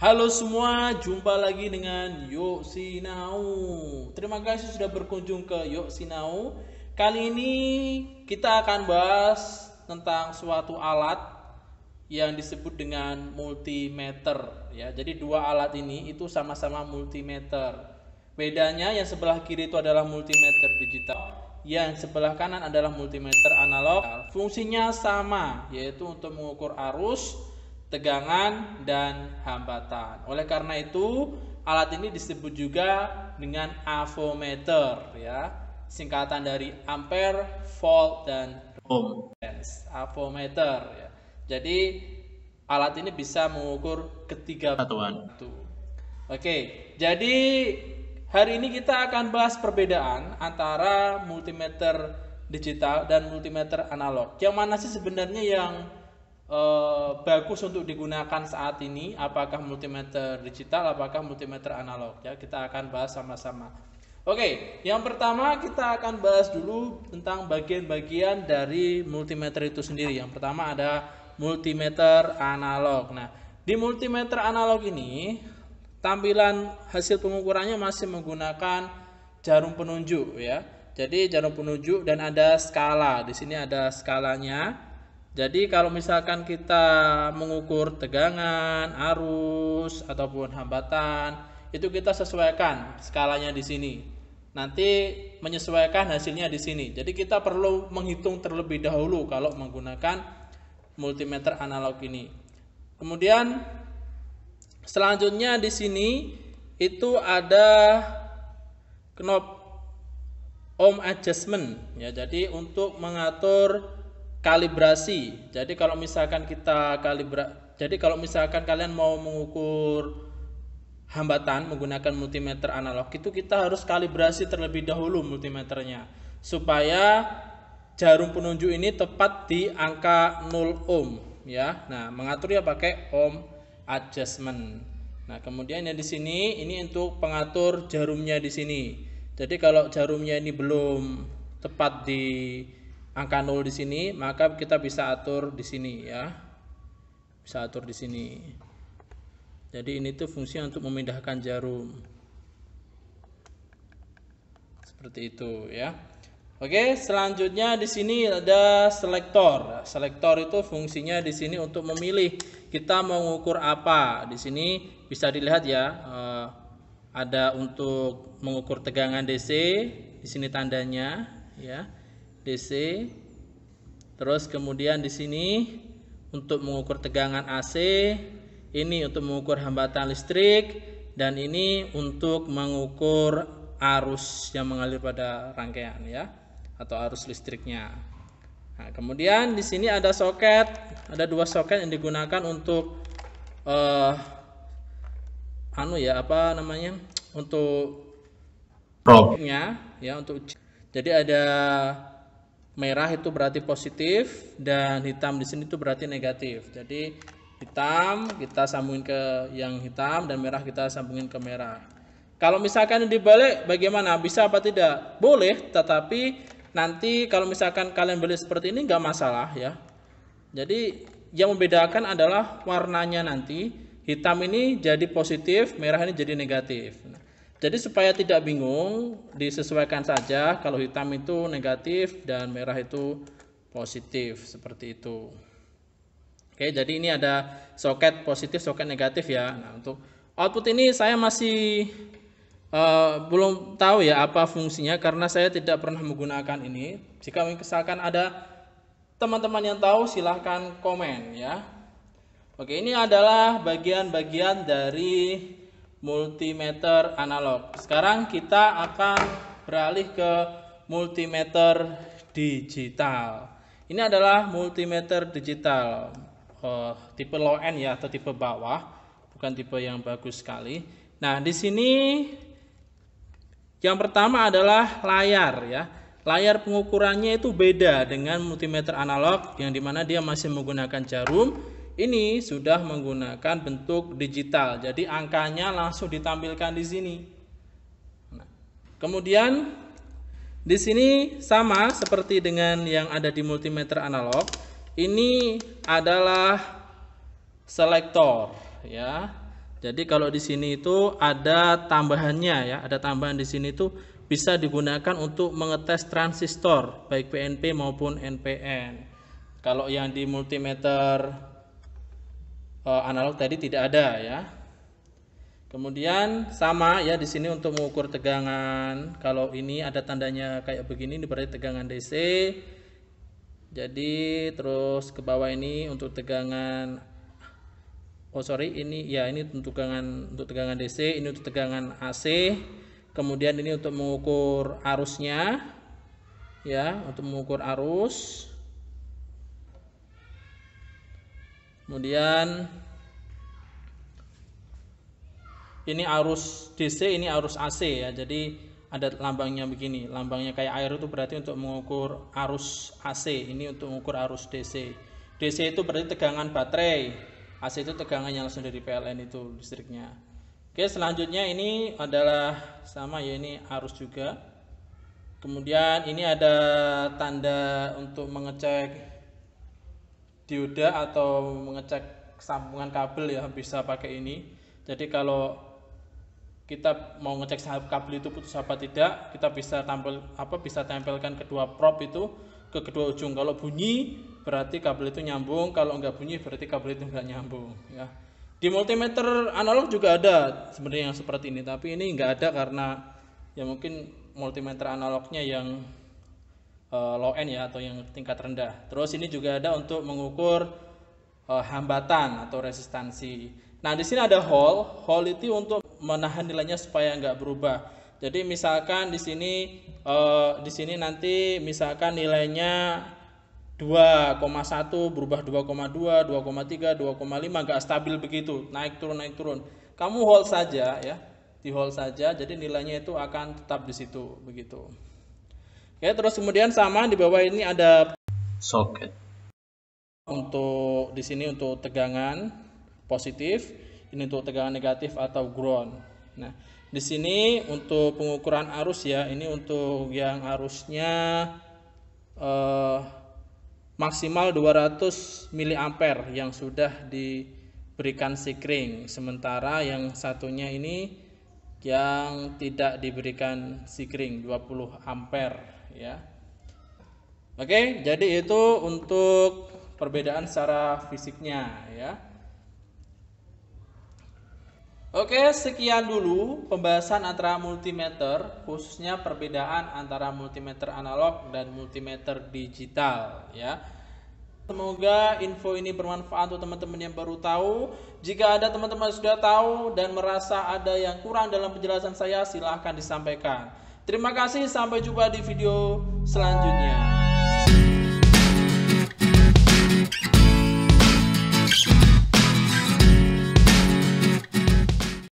Halo semua, jumpa lagi dengan Yuk Sinau. Terima kasih sudah berkunjung ke Yuk Sinau. Kali ini kita akan bahas tentang suatu alat yang disebut dengan multimeter ya. Jadi dua alat ini itu sama-sama multimeter. Bedanya yang sebelah kiri itu adalah multimeter digital, yang sebelah kanan adalah multimeter analog. Fungsinya sama, yaitu untuk mengukur arus, tegangan, dan hambatan. Oleh karena itu, alat ini disebut juga dengan avometer ya. Singkatan dari ampere, volt, dan ohm. Avometer ya. Jadi alat ini bisa mengukur ketiga satuan. Oke, jadi hari ini kita akan bahas perbedaan antara multimeter digital dan multimeter analog. Yang mana sih sebenarnya yang bagus untuk digunakan saat ini? Apakah multimeter digital, apakah multimeter analog? Ya, kita akan bahas sama-sama. Oke, yang pertama kita akan bahas dulu tentang bagian-bagian dari multimeter itu sendiri. Yang pertama ada multimeter analog. Nah, di multimeter analog ini tampilan hasil pengukurannya masih menggunakan jarum penunjuk ya. Jadi jarum penunjuk dan ada skala. Di sini ada skalanya. Jadi kalau misalkan kita mengukur tegangan, arus ataupun hambatan, itu kita sesuaikan skalanya di sini. Nanti menyesuaikan hasilnya di sini. Jadi kita perlu menghitung terlebih dahulu kalau menggunakan multimeter analog ini. Kemudian selanjutnya di sini itu ada knob ohm adjustment ya. Jadi untuk mengatur kalibrasi. Jadi kalau misalkan kalian mau mengukur hambatan menggunakan multimeter analog, itu kita harus kalibrasi terlebih dahulu multimeternya supaya jarum penunjuk ini tepat di angka 0 ohm ya. Nah, mengaturnya pakai ohm adjustment. Nah, kemudian yang di sini ini untuk pengatur jarumnya di sini. Jadi kalau jarumnya ini belum tepat di angka 0 di sini, maka kita bisa atur di sini ya. Bisa atur di sini. Jadi ini tuh fungsinya untuk memindahkan jarum. Seperti itu ya. Oke, selanjutnya di sini ada selektor. Selektor itu fungsinya di sini untuk memilih kita mau mengukur apa. Di sini bisa dilihat ya, ada untuk mengukur tegangan DC. Di sini tandanya ya. DC, terus kemudian di sini untuk mengukur tegangan AC, ini untuk mengukur hambatan listrik, dan ini untuk mengukur arus yang mengalir pada rangkaian ya, atau arus listriknya. Nah, kemudian di sini ada soket, ada dua soket yang digunakan untuk untuk probe-nya ya, untuk jadi ada merah itu berarti positif dan hitam di sini itu berarti negatif. Jadi hitam kita sambungin ke yang hitam dan merah kita sambungin ke merah. Kalau misalkan dibalik bagaimana? Bisa apa tidak? Boleh, tetapi nanti kalau misalkan kalian balik seperti ini nggak masalah ya. Jadi yang membedakan adalah warnanya nanti. Hitam ini jadi positif, merah ini jadi negatif. Jadi supaya tidak bingung, disesuaikan saja kalau hitam itu negatif dan merah itu positif, seperti itu. Oke, jadi ini ada soket positif, soket negatif ya. Nah, untuk output ini saya masih belum tahu ya apa fungsinya karena saya tidak pernah menggunakan ini. Jika misalkan ada teman-teman yang tahu silahkan komen ya. Oke, ini adalah bagian-bagian dari multimeter analog. Sekarang kita akan beralih ke multimeter digital. Ini adalah multimeter digital tipe low end ya, atau tipe bawah, bukan tipe yang bagus sekali. Nah, di sini yang pertama adalah layar ya. Layar pengukurannya itu beda dengan multimeter analog yang dimana dia masih menggunakan jarum. Ini sudah menggunakan bentuk digital, jadi angkanya langsung ditampilkan di sini. Nah, kemudian di sini sama seperti dengan yang ada di multimeter analog. Ini adalah selektor, ya. Jadi kalau di sini itu ada tambahannya ya, ada tambahan di sini itu bisa digunakan untuk mengetes transistor baik PNP maupun NPN. Kalau yang di multimeter analog tadi tidak ada ya. Kemudian sama ya di sini untuk mengukur tegangan. Kalau ini ada tandanya kayak begini, ini berarti tegangan DC. Jadi terus ke bawah ini untuk tegangan ini ya, ini untuk tegangan DC, ini untuk tegangan AC. Kemudian ini untuk mengukur arusnya ya, untuk mengukur arus. Kemudian ini arus DC, ini arus AC ya. Jadi ada lambangnya begini, lambangnya kayak air itu berarti untuk mengukur arus AC, ini untuk mengukur arus DC. DC itu berarti tegangan baterai, AC itu tegangan yang langsung dari PLN itu listriknya. Oke, selanjutnya ini adalah sama ya, ini arus juga. Kemudian ini ada tanda untuk mengecek dioda atau mengecek sambungan kabel ya, bisa pakai ini. Jadi kalau kita mau ngecek kabel itu putus apa tidak, kita bisa tempelkan kedua prop itu ke kedua ujung. Kalau bunyi berarti kabel itu nyambung, kalau enggak bunyi berarti kabel itu enggak nyambung ya. Di multimeter analog juga ada sebenarnya yang seperti ini, tapi ini enggak ada karena ya mungkin multimeter analognya yang low end ya, atau yang tingkat rendah. Terus ini juga ada untuk mengukur hambatan atau resistansi. Nah, di sini ada hole itu untuk menahan nilainya supaya enggak berubah. Jadi misalkan di sini nanti misalkan nilainya 2,1 berubah 2,2, 2,3, 2,5, enggak stabil begitu, naik turun. Kamu hold saja ya, di hold saja, jadi nilainya itu akan tetap di situ begitu. Oke, terus kemudian sama di bawah ini ada soket. Untuk di sini untuk tegangan positif, ini untuk tegangan negatif atau ground. Nah, di sini untuk pengukuran arus ya, ini untuk yang arusnya maksimal 200 mA yang sudah diberikan sikring, sementara yang satunya ini yang tidak diberikan sikring 20 ampere ya. Oke, jadi itu untuk perbedaan secara fisiknya ya. Oke, sekian dulu pembahasan antara multimeter, khususnya perbedaan antara multimeter analog dan multimeter digital ya. Semoga info ini bermanfaat untuk teman-teman yang baru tahu. Jika ada teman-teman yang sudah tahu dan merasa ada yang kurang dalam penjelasan saya, silahkan disampaikan. Terima kasih, sampai jumpa di video selanjutnya.